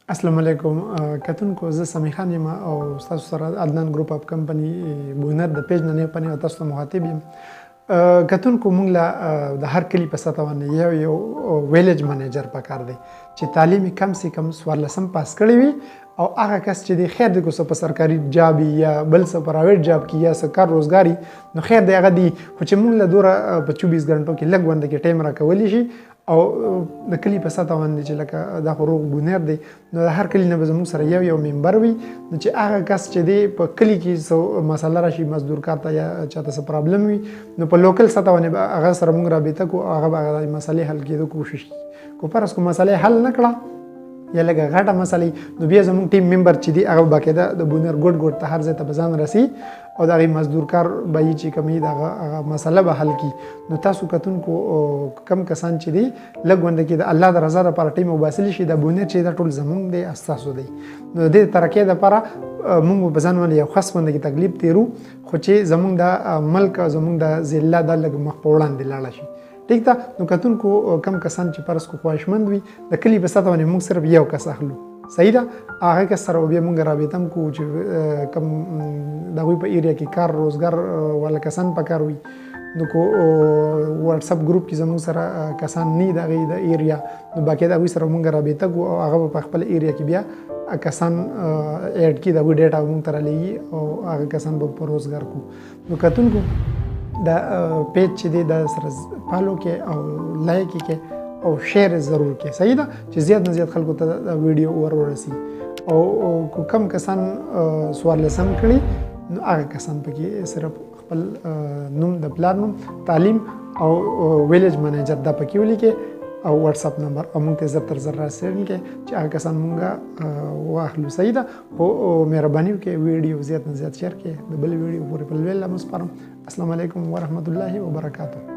السلام علیکم کتونکو زه سمیع خان یم او تاسو سره عدنان ګروپ اف کمپنی بونر د پیج نه پنی او تاسو ته مخاطب یم کتونکو موږ له د هر کلی په سطح باندې یو ویلیج منیجر پکار دی چې تعلیمي کم سي کم 14 پاس کړی وي او هغه کس چې دی خیر دی کو په سرکاري جاب یا بل څه پرایویټ جاب کې یا څه کار روزګاری نو خیر دی هغه دی خو چې موږ له دوره په 24 غنټو کې لږ وند کې ټایم راکولی شي او د کلی په سطح باندې چې لکه دا خو روغ بونیر دی نو د هر کلی نه به زموږ سره یو ممبر وي نو چې هغه کس چې دی په کلی کې څه مسله راشي مزدور کار ته یا چاته څه پرابلم وي نو په لوکل سطح باندې هغه سره موږ رابطه کوو هغه به هغه مسلې حل کېدو کوشش کوي کو فرض کو مسلې حل نه کړه یا لکه غټه مسلې نو بیا زموږ ټیم ممبر چې دی هغه باقاعده د بونیر ګډ ته هر ځای ته به ځان رسي او د هغې مزدور کار به یې چې کوم هغه مسله به حل کړي نو تاسو کتونکو کم کسان چې دی لږ غونډه کې د الله د رضا لپاره ټیم وباسلی شي د بونیر چې دا ټول زموږ دی ستاسو دی نو د دې ترقۍ دپاره موږ په ځان باندې یو خاص باندې کې تکلیف تیرو خو چې زموږ د ملک زموږ د ضلع دا لږ مخ په وړاندې لاړه شي ٹھیک ده نو کتونکو کم کسان چې فرض کو خواهشمند وي د کلی په سطح باندې موږ صرف یو کس اخلو صحیح ده هغه کس سره بیا موږ رابطه هم کوو چې کم د هغوی په ایریا کې کار روزګار والا کسان پکار وي نو کو واتس اپ ګروپ کې زموږ سره کسان نه د هغې د ایریا نو باقاعده هغوی سره موږ رابطه کوو او هغه په خپل ایریا کې بیا کسان ایډ کړي د هغوی ډیټا موږ ته رالیږي او هغه کسان به په روزګار کوو نو کتونکو دا پیج چې دی دا سره فالو کې او لایک کې او شیر ضرور کې صحیح ده چې زیات نه زیات خلکو ته دا ویډیو ورسي او کم کسان سوال لسم کړي نو هغه کسان پکې صرف خپل نوم د پلار نوم تعلیم او ویلیج منیجر دا پکې ولیکي او واتس اپ نمبر او موږ ته زر تر زر راسېږي کې چې هغه کسان موږ واخلو صحیح ده او مهرباني وکړئ ویډیو زیات نه زیات شیر کړئ د بل ویډیو پورې په لویل مسپارم السلام علیکم ورحمت الله وبرکاته